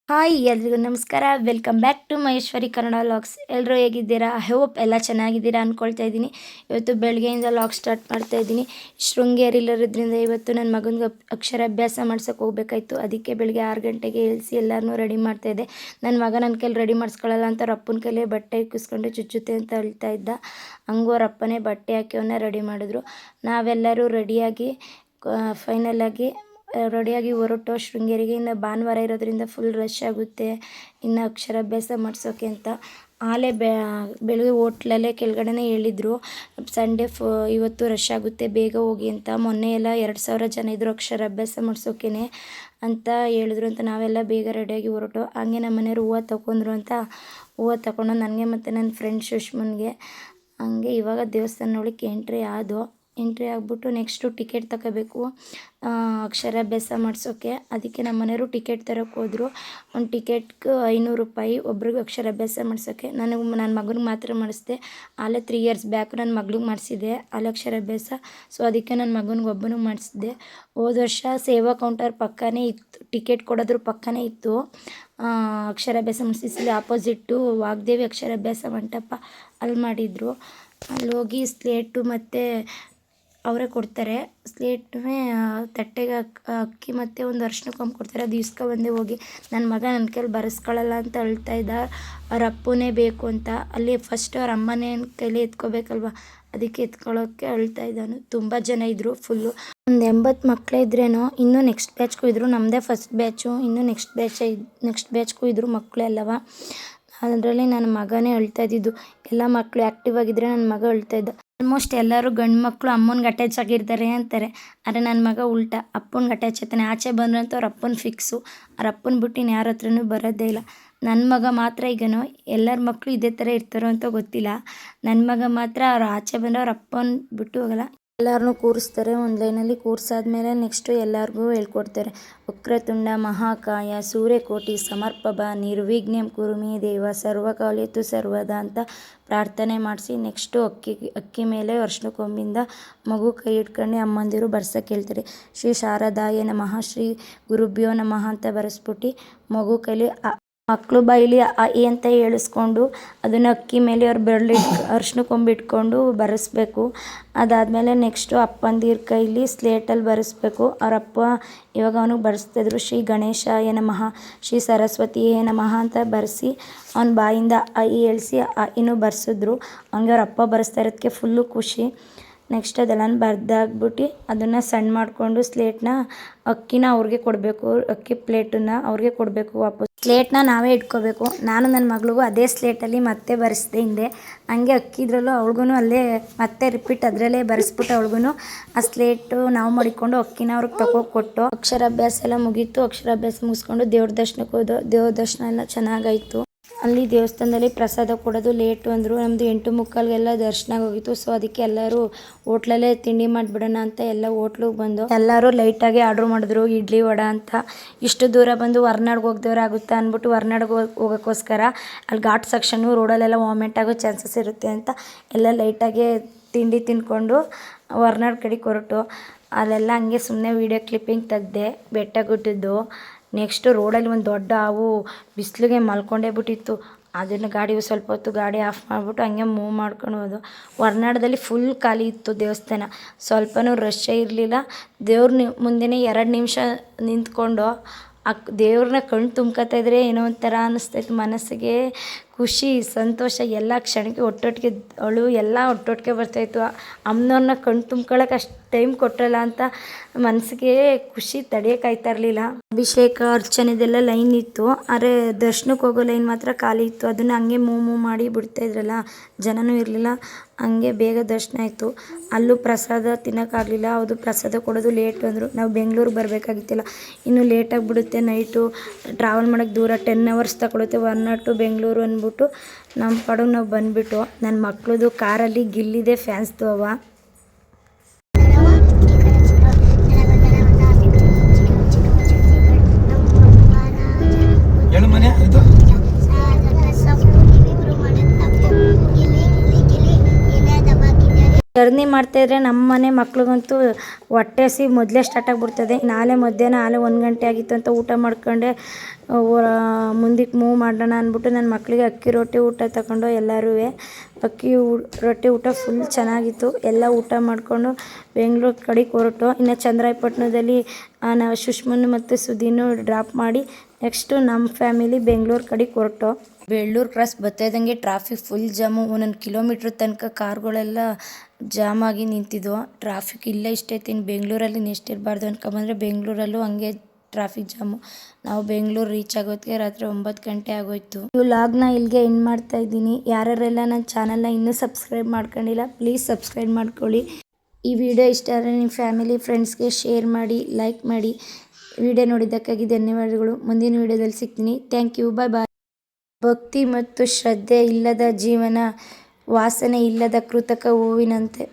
Hi ಎಲ್ರಿಗೂ ನಮಸ್ಕಾರ. Welcome back to Maheshwari Kannada vlogs. ಎಲ್ಲರೂ ಹೇಗಿದ್ದೀರಾ? ಐ ಹೋಪ್ ಎಲ್ಲ ಚೆನ್ನಾಗಿದ್ದೀರಾ ಅಂದ್ಕೊಳ್ತಾ ಇದ್ದೀನಿ. ಇವತ್ತು ಬೆಳಗ್ಗೆಯಿಂದ ಲಾಗ್ ಸ್ಟಾರ್ಟ್ ಮಾಡ್ತಾ ಇದ್ದೀನಿ. ಶೃಂಗೇರಿಲಿರೋದ್ರಿಂದ ಇವತ್ತು ನನ್ನ ಮಗನಿಗೆ ಅಕ್ಷರಾಭ್ಯಾಸ ಮಾಡ್ಸೋಕೆ ಹೋಗ್ಬೇಕಾಯ್ತು. ಅದಕ್ಕೆ ಬೆಳಗ್ಗೆ 6 ಗಂಟೆಗೆ ಎಳಿಸಿ ಎಲ್ಲರನ್ನೂ ರೆಡಿ ಮಾಡ್ತಾಯಿದ್ದೆ. ನನ್ನ ಮಗ ನನ್ನ ಕೈಲಿ ರೆಡಿ ಮಾಡಿಸ್ಕೊಳ್ಳಲ್ಲ ಅಂತ ಅವ್ರ ಅಪ್ಪನ ಕೈಲೇ ಬಟ್ಟೆ ಇಕ್ಕಿಸ್ಕೊಂಡು ಚುಚ್ಚುತ್ತೆ ಅಂತ ಹೇಳ್ತಾ ಇದ್ದ. ಹಂಗೂ ಅವ್ರ ಅಪ್ಪನೇ ಬಟ್ಟೆ ಹಾಕಿ ಅವನ್ನ ರೆಡಿ ಮಾಡಿದ್ರು. ನಾವೆಲ್ಲರೂ ರೆಡಿಯಾಗಿ ಫೈನಲಾಗಿ ರೆಡಿಯಾಗಿ ಹೊರಟು ಶೃಂಗೇರಿಗೆ. ಇನ್ನು ಭಾನುವಾರ ಇರೋದ್ರಿಂದ ಫುಲ್ ರಶ್ ಆಗುತ್ತೆ ಇನ್ನು ಅಕ್ಷರಾಭ್ಯಾಸ ಮಾಡಿಸೋಕೆ ಅಂತ. ಆಲೇ ಬೆಳಗ್ಗೆ ಹೋಟ್ಲಲ್ಲೇ ಕೆಳಗಡೆನೇ ಹೇಳಿದರು, ಸಂಡೇ ಇವತ್ತು ರಶ್ ಆಗುತ್ತೆ ಬೇಗ ಹೋಗಿ ಅಂತ. ಮೊನ್ನೆ ಎಲ್ಲ 2,000 ಜನ ಇದ್ದರು ಅಕ್ಷರಾಭ್ಯಾಸ ಮಾಡಿಸೋಕೆ ಅಂತ ಹೇಳಿದ್ರು ಅಂತ ನಾವೆಲ್ಲ ಬೇಗ ರೆಡಿಯಾಗಿ ಹೊರಟು. ಹಂಗೆ ನಮ್ಮ ಮನೆಯವ್ರು ಹೂವು ತೊಗೊಂಡ್ರು ಅಂತ ಹೂವು ತಗೊಂಡು ನನಗೆ ಮತ್ತು ನನ್ನ ಫ್ರೆಂಡ್ ಸುಷ್ಮನ್ಗೆ. ಹಂಗೆ ಇವಾಗ ದೇವಸ್ಥಾನ ನೋಡಲಿಕ್ಕೆ ಎಂಟ್ರಿ ಆಗಿಬಿಟ್ಟು ನೆಕ್ಸ್ಟು ಟಿಕೆಟ್ ತಗೋಬೇಕು ಅಕ್ಷರಾಭ್ಯಾಸ ಮಾಡಿಸೋಕ್ಕೆ. ಅದಕ್ಕೆ ನಮ್ಮ ಮನೆಯವರು ಟಿಕೆಟ್ ತರೋಕ್ಕೆ ಹೋದರು. ಒಂದು ಟಿಕೆಟ್ಗೆ 500 ರೂಪಾಯಿ ಒಬ್ರಿಗೆ ಅಕ್ಷರಾಭ್ಯಾಸ ಮಾಡಿಸೋಕ್ಕೆ. ನನ್ನ ಮಗನಿಗೆ ಮಾತ್ರ ಮಾಡಿಸಿದೆ. ಅಲ್ಲೇ 3 ಇಯರ್ಸ್ ಬ್ಯಾಕ್ ನನ್ನ ಮಗಳಿಗೆ ಮಾಡಿಸಿದ್ದೆ ಅಲ್ಲಿ ಅಕ್ಷರಾಭ್ಯಾಸ. ಸೊ ಅದಕ್ಕೆ ನನ್ನ ಮಗನಿಗೆ ಒಬ್ಬನಿಗೆ ಮಾಡಿಸಿದ್ದೆ. ಹೋದ ವರ್ಷ ಸೇವಾ ಕೌಂಟರ್ ಪಕ್ಕನೇ ಇತ್ತು, ಟಿಕೆಟ್ ಕೊಡೋದ್ರ ಪಕ್ಕನೇ ಇತ್ತು ಅಕ್ಷರಾಭ್ಯಾಸ ಮಾಡಿಸಿ. ಆಪೋಸಿಟ್ಟು ವಾಗ್ದೇವಿ ಅಕ್ಷರಾಭ್ಯಾಸ ಮಂಟಪ ಅಲ್ಲಿ ಮಾಡಿದರು. ಅಲ್ಲಿ ಹೋಗಿ ಸ್ಲೇಟು ಮತ್ತು ಅವರೇ ಕೊಡ್ತಾರೆ. ಸ್ಲೇಟ್ನೇ ತಟ್ಟೆಗೆ ಅಕ್ಕಿ ಮತ್ತು ಒಂದು ಅರ್ಶಿನ ಕೊಂಬು ಕೊಡ್ತಾರೆ. ಅದು ಇಸ್ಕೊಬಂದೆ ಹೋಗಿ. ನನ್ನ ಮಗ ನನ್ನ ಕೈಲಿ ಬರೆಸ್ಕೊಳ್ಳಲ್ಲ ಅಂತ ಅಳ್ತಾ ಇದ್ದ. ಅವ್ರ ಅಪ್ಪನೇ ಬೇಕು ಅಂತ. ಅಲ್ಲಿ ಫಸ್ಟ್ ಅವ್ರ ಅಮ್ಮನೇ ಕೈಲಿ ಎತ್ಕೋಬೇಕಲ್ವ, ಅದಕ್ಕೆ ಎತ್ಕೊಳ್ಳೋಕ್ಕೆ ಅಳ್ತಾ ಇದ್ದಾನು. ತುಂಬ ಜನ ಇದ್ದರು ಫುಲ್ಲು. ಒಂದು 80 ಮಕ್ಕಳೇ ಇದ್ರೇನೋ. ಇನ್ನೂ ನೆಕ್ಸ್ಟ್ ಬ್ಯಾಚ್ಗೂ ಇದ್ದರು, ನಮ್ಮದೇ ಫಸ್ಟ್ ಬ್ಯಾಚು. ಇನ್ನೂ ನೆಕ್ಸ್ಟ್ ಬ್ಯಾಚ್ಗೂ ಇದ್ದರು ಮಕ್ಕಳೆಲ್ಲವ. ಅದರಲ್ಲಿ ನನ್ನ ಮಗನೇ ಅಳ್ತಾ ಇದ್ದಿದ್ದು. ಎಲ್ಲ ಮಕ್ಕಳು ಆ್ಯಕ್ಟಿವ್ ಆಗಿದ್ದರೆ ನನ್ನ ಮಗ ಅಳ್ತಾ ಇದ್ದ. ಆಲ್ಮೋಸ್ಟ್ ಎಲ್ಲರೂ ಗಂಡು ಮಕ್ಕಳು ಅಮ್ಮನಿಗೆ ಅಟ್ಯಾಚ್ ಆಗಿರ್ತಾರೆ ಅಂತಾರೆ. ಆದರೆ ನನ್ನ ಮಗ ಉಲ್ಟಾ, ಅಪ್ಪನಿಗೆ ಅಟ್ಯಾಚ್ ಆಗ್ತಾನೆ. ಆಚೆ ಬಂದ್ರಂತೂ ಅವ್ರ ಅಪ್ಪನ ಫಿಕ್ಸು. ಅವ್ರ ಅಪ್ಪನ ಬಿಟ್ಟು ಇನ್ನು ಯಾರ ಹತ್ರನೂ ಬರೋದೇ ಇಲ್ಲ. ನನ್ನ ಮಗ ಮಾತ್ರ ಈಗನೋ, ಎಲ್ಲರ ಮಕ್ಕಳು ಇದೇ ಥರ ಇರ್ತಾರೋ ಅಂತ ಗೊತ್ತಿಲ್ಲ, ನನ್ನ ಮಗ ಮಾತ್ರ ಅವ್ರು ಆಚೆ ಬಂದರೆ ಅವ್ರ ಅಪ್ಪನ ಬಿಟ್ಟು ಹೋಗಲ್ಲ. ಎಲ್ಲರನ್ನೂ ಕೂರಿಸ್ತಾರೆ. ಒಂದು ಲೈನಲ್ಲಿ ಕೂರಿಸಾದ್ಮೇಲೆ ನೆಕ್ಸ್ಟು ಎಲ್ಲರಿಗೂ ಹೇಳ್ಕೊಡ್ತಾರೆ. ವಕ್ರತುಂಡ ಮಹಾಕಾಯ ಸೂರ್ಯಕೋಟಿ ಸಮರ್ಪಭ ನಿರ್ವಿಘ್ನಂ ಕುರು ಮೇ ದೇವ ಸರ್ವಕಾಲೇತು ಸರ್ವದ ಅಂತ ಪ್ರಾರ್ಥನೆ ಮಾಡಿಸಿ ನೆಕ್ಸ್ಟು ಅಕ್ಕಿ ಮೇಲೆ ಅರ್ಶಿನ ಕೊಂಬಿಂದ ಮಗು ಕೈ ಇಟ್ಕೊಂಡು ಅಮ್ಮಂದಿರು ಬರ್ಸೋಕ್ಕೆ ಹೇಳ್ತಾರೆ. ಶ್ರೀ ಶಾರದಾಯ ನಮಃ ಶ್ರೀ ಗುರುಭ್ಯೋ ನಮಃ ಅಂತ ಬರೆಸ್ಬಿಟ್ಟು ಮಗು ಕೈಲಿ ಮಕ್ಕಳು ಬಾಯಿಲಿ ಅ ಇ ಅಂತ ಹೇಳಿಸ್ಕೊಂಡು ಅದನ್ನು ಅಕ್ಕಿ ಮೇಲೆ ಅವ್ರು ಅರ್ಶಿನ ಕೊಂಬು ಇಟ್ಕೊಂಡು ಬರೆಸ್ಬೇಕು. ಅದಾದಮೇಲೆ ನೆಕ್ಸ್ಟು ಅಪ್ಪಂದಿರ ಕೈಲಿ ಸ್ಲೇಟಲ್ಲಿ ಬರೆಸ್ಬೇಕು. ಅವರಪ್ಪ ಇವಾಗ ಅವನಿಗೆ ಬರೆಸ್ತಿದ್ರು. ಶ್ರೀ ಗಣೇಶಾಯ ನಮಃ ಶ್ರೀ ಸರಸ್ವತಿಯೇ ನಮಃ ಅಂತ ಬರೆಸಿ ಅವ್ನ ಬಾಯಿಂದ ಅ ಇ ಹೇಳಿಸಿ ಅ ಇನೂ ಬರೆಸಿದ್ರು. ಹಂಗೆ ಅವ್ರ ಅಪ್ಪ ಬರೆಸ್ತಾ ಇರೋದಕ್ಕೆ ಫುಲ್ಲು ಖುಷಿ. ನೆಕ್ಸ್ಟ್ ಅದೆಲ್ಲನೂ ಬರ್ದಾಕ್ಬಿಟ್ಟು ಅದನ್ನು ಸಣ್ಣ ಮಾಡಿಕೊಂಡು ಸ್ಲೇಟ್ನ ಅಕ್ಕಿನ ಅವ್ರಿಗೆ ಕೊಡಬೇಕು. ಅಕ್ಕಿ ಪ್ಲೇಟನ್ನು ಅವ್ರಿಗೆ ಕೊಡಬೇಕು. ವಾಪಸ್ ಸ್ಲೇಟ್ನ ನಾವೇ ಇಟ್ಕೋಬೇಕು. ನಾನು ನನ್ನ ಮಗಳಿಗೂ ಅದೇ ಸ್ಲೇಟಲ್ಲಿ ಮತ್ತೆ ಬರೆಸ್ದೆ ಹಿಂದೆ. ಹಂಗೆ ಅಕ್ಕಿದ್ರಲ್ಲೂ ಅವ್ಳಿಗೂ ಅಲ್ಲೇ ಮತ್ತೆ ರಿಪೀಟ್ ಅದರಲ್ಲೇ ಬರೆಸ್ಬಿಟ್ಟು ಅವ್ಳಿಗೂ ಆ ಸ್ಲೇಟು ನಾವು ಮಾಡಿಕೊಂಡು ಅಕ್ಕಿನ ಅವ್ರಿಗೆ ಕೊಟ್ಟು ಅಕ್ಷರಾಭ್ಯಾಸ ಎಲ್ಲ ಮುಗೀತು. ಅಕ್ಷರಾಭ್ಯಾಸ ಮುಗಿಸ್ಕೊಂಡು ದೇವ್ರ ದರ್ಶನಕ್ಕೆ ಹೋದೋ. ದೇವ್ರ ದರ್ಶನ ಎಲ್ಲ ಚೆನ್ನಾಗಾಯಿತು. ಅಲ್ಲಿ ದೇವಸ್ಥಾನದಲ್ಲಿ ಪ್ರಸಾದ ಕೊಡೋದು ಲೇಟು ಅಂದರು. ನಮ್ಮದು 8:45 ದರ್ಶನ ಹೋಗಿತ್ತು. ಸೊ ಅದಕ್ಕೆ ಎಲ್ಲರೂ ಹೋಟ್ಲಲ್ಲೇ ತಿಂಡಿ ಮಾಡಿಬಿಡೋಣ ಅಂತ ಎಲ್ಲ ಹೋಟ್ಲಿಗೆ ಬಂದು ಎಲ್ಲರೂ ಲೈಟಾಗಿ ಆರ್ಡ್ರ್ ಮಾಡಿದ್ರು ಇಡ್ಲಿ ವಡೆ ಅಂತ. ಇಷ್ಟು ದೂರ ಬಂದು ಹೊರ್ನಾಡ್ಗೆ ಹೋಗ್ದವ್ರು ಆಗುತ್ತೆ ಅಂದ್ಬಿಟ್ಟು ಹೊರ್ನಾಡ್ಗೆ ಹೋಗೋಕ್ಕೋಸ್ಕರ ಅಲ್ಲಿ ಘಾಟ್ ಸೆಕ್ಷನ್ನು ರೋಡಲ್ಲೆಲ್ಲ ವಾಮಿಟ್ ಆಗೋ ಚಾನ್ಸಸ್ ಇರುತ್ತೆ ಅಂತ ಎಲ್ಲ ಲೈಟಾಗಿ ತಿಂಡಿ ತಿಂದ್ಕೊಂಡು ಹೊರ್ನಾಡು ಕಡೆಗೆ ಹೊರಟು. ಅಲ್ಲೆಲ್ಲ ಹಂಗೆ ಸುಮ್ಮನೆ ವೀಡಿಯೋ ಕ್ಲಿಪ್ಪಿಂಗ್ ತೆಗ್ದೆ ಬೆಟ್ಟ ಗುಡ್ಡದ್ದು. ನೆಕ್ಸ್ಟು ರೋಡಲ್ಲಿ ಒಂದು ದೊಡ್ಡ ಹಾವು ಬಿಸಿಲಿಗೆ ಮಲ್ಕೊಂಡೇ ಬಿಟ್ಟಿತ್ತು. ಅದನ್ನು ಸ್ವಲ್ಪ ಹೊತ್ತು ಗಾಡಿ ಆಫ್ ಮಾಡಿಬಿಟ್ಟು ಹಂಗೆ ಮೂವ್ ಮಾಡ್ಕೊಂಡು ಹೋದು. ಹೊರ್ನಾಡದಲ್ಲಿ ಫುಲ್ ಖಾಲಿ ಇತ್ತು ದೇವಸ್ಥಾನ, ಸ್ವಲ್ಪನೂ ರಶ್ಶೇ ಇರಲಿಲ್ಲ. ದೇವ್ರ ಮುಂದೆನೇ 2 ನಿಮಿಷ ನಿಂತ್ಕೊಂಡು ದೇವ್ರನ್ನ ಕಣ್ಣು ತುಂಬ್ಕೊತಾ ಇದ್ರೆ ಏನೋ ಒಂಥರ ಅನ್ನಿಸ್ತಾಯಿತ್ತು ಮನಸ್ಸಿಗೆ. ಖುಷಿ ಸಂತೋಷ ಎಲ್ಲ ಕ್ಷಣಕ್ಕೆ ಒಟ್ಟೊಟ್ಟಿಗೆ ಅಳು ಎಲ್ಲ ಒಟ್ಟೊಟ್ಟಿಗೆ ಬರ್ತಾಯಿತ್ತು. ಅಮ್ಮನವ್ರನ್ನ ಕಣ್ಣು ತುಂಬ್ಕೊಳ್ಳೋಕೆ ಅಷ್ಟು ಟೈಮ್ ಕೊಟ್ಟರಲ್ಲ ಅಂತ ಮನಸ್ಸಿಗೆ ಖುಷಿ ತಡೆಯೋಕ್ಕಾಯ್ತಾ ಇರಲಿಲ್ಲ. ಅಭಿಷೇಕ ಅರ್ಚನೆದೆಲ್ಲ ಲೈನ್ ಇತ್ತು, ಆದರೆ ದರ್ಶನಕ್ಕೆ ಹೋಗೋ ಲೈನ್ ಮಾತ್ರ ಖಾಲಿ ಇತ್ತು. ಅದನ್ನು ಹಂಗೆ ಮೂವ್ ಮಾಡಿ ಬಿಡ್ತಾಯಿದ್ರಲ್ಲ, ಜನನೂ ಇರಲಿಲ್ಲ. ಹಂಗೆ ಬೇಗ ದರ್ಶನ ಆಯಿತು. ಅಲ್ಲೂ ಪ್ರಸಾದ ತಿನ್ನೋಕ್ಕಾಗಲಿಲ್ಲ. ಹೌದು, ಪ್ರಸಾದ ಕೊಡೋದು ಲೇಟು ಅಂದರು. ನಾವು ಬೆಂಗಳೂರಿಗೆ ಬರಬೇಕಾಗಿತ್ತಿಲ್ಲ, ಇನ್ನೂ ಲೇಟಾಗಿಬಿಡುತ್ತೆ. ನೈಟು ಟ್ರಾವೆಲ್ ಮಾಡೋಕ್ಕೆ ದೂರ 10 ಅವರ್ಸ್ ತಗೊಳುತ್ತೆ ಹೊರ್ನಾಡು ಟು ಬೆಂಗಳೂರು ಅಂದ್ಬಿಟ್ಟು ನಮ್ಮ ಪಡಗೆ ನಾವು ಬಂದುಬಿಟ್ಟು. ನನ್ನ ಮಕ್ಳದು ಕಾರಲ್ಲಿ ಗಿಲ್ಲಿದೆ ಫ್ಯಾನ್ಸ್ದು ಅವ. ಜರ್ನಿ ಮಾಡ್ತಾಯಿದ್ರೆ ನಮ್ಮ ಮನೆ ಮಕ್ಳಿಗಂತೂ ಹೊಟ್ಟೆ ಹಸಿ ಮೊದಲೇ ಸ್ಟಾರ್ಟ್ ಆಗಿಬಿಡ್ತದೆ. ನಾಳೆ ಮಧ್ಯಾಹ್ನ 1 ಗಂಟೆ ಆಗಿತ್ತು ಅಂತ ಊಟ ಮಾಡ್ಕೊಂಡೆ ಮುಂದಕ್ಕೆ ಮೂವ್ ಮಾಡೋಣ ಅಂದ್ಬಿಟ್ಟು ನನ್ನ ಮಕ್ಕಳಿಗೆ ಅಕ್ಕಿ ರೊಟ್ಟಿ ಊಟ ತಗೊಂಡು ಎಲ್ಲರೂ ಅಕ್ಕಿ ರೊಟ್ಟಿ ಊಟ ಫುಲ್ ಚೆನ್ನಾಗಿತ್ತು. ಎಲ್ಲ ಊಟ ಮಾಡಿಕೊಂಡು ಬೆಂಗಳೂರು ಕಡೆಗೆ ಹೊರಟು. ಇನ್ನು ಚನ್ನರಾಯಪಟ್ಟಣದಲ್ಲಿ ನಾವು ಸುಷ್ಮನ್ ಮತ್ತು ಸುಧೀನು ಡ್ರಾಪ್ ಮಾಡಿ ನೆಕ್ಸ್ಟು ನಮ್ಮ ಫ್ಯಾಮಿಲಿ ಬೆಂಗಳೂರು ಕಡೆಗೆ ಹೊರಟು. ಬೆಳ್ಳೂರು ಕ್ರಾಸ್ ಬರ್ತಾಯಿದ್ದಂಗೆ ಟ್ರಾಫಿಕ್ ಫುಲ್ ಜಾಮು. 1 ಕಿಲೋಮೀಟ್ರ್ ತನಕ ಕಾರ್ಗಳೆಲ್ಲ ಜಾಮ್ ಆಗಿ ನಿಂತಿದ್ವು. ಟ್ರಾಫಿಕ್ ಇಲ್ಲೇ ಇಷ್ಟೈತಿ, ಇನ್ನು ಬೆಂಗಳೂರಲ್ಲಿ ಎಷ್ಟಿರಬಾರ್ದು ಅನ್ಕೊಂಬಂದರೆ ಬೆಂಗಳೂರಲ್ಲೂ ಹಂಗೆ ಟ್ರಾಫಿಕ್ ಜಾಮು. ನಾವು ಬೆಂಗಳೂರು ರೀಚ್ ಆಗೋದಕ್ಕೆ ರಾತ್ರಿ 9 ಗಂಟೆ ಆಗೋಯ್ತು. ಈ ವ್ಲಾಗ್ನ ಇಲ್ಲಿಗೆ ಎಂಡ್ ಮಾಡ್ತಾ ಇದ್ದೀನಿ. ಯಾರ್ಯಾರೆಲ್ಲ ನನ್ನ ಚಾನಲ್ನ ಇನ್ನೂ ಸಬ್ಸ್ಕ್ರೈಬ್ ಮಾಡ್ಕೊಂಡಿಲ್ಲ ಪ್ಲೀಸ್ ಸಬ್ಸ್ಕ್ರೈಬ್ ಮಾಡ್ಕೊಳ್ಳಿ. ಈ ವಿಡಿಯೋ ಇಷ್ಟ ಆದರೆ ನಿಮ್ಮ ಫ್ಯಾಮಿಲಿ ಫ್ರೆಂಡ್ಸ್ಗೆ ಶೇರ್ ಮಾಡಿ, ಲೈಕ್ ಮಾಡಿ. ವಿಡಿಯೋ ನೋಡಿದ್ದಕ್ಕಾಗಿ ಧನ್ಯವಾದಗಳು. ಮುಂದಿನ ವಿಡಿಯೋದಲ್ಲಿ ಸಿಗ್ತೀನಿ. ಥ್ಯಾಂಕ್ ಯು, ಬಾಯ್ ಬಾಯ್. ಭಕ್ತಿ ಮತ್ತು ಶ್ರದ್ಧೆ ಇಲ್ಲದ ಜೀವನ ವಾಸನೆ ಇಲ್ಲದ ಕೃತಕ ಹೂವಿನಂತೆ.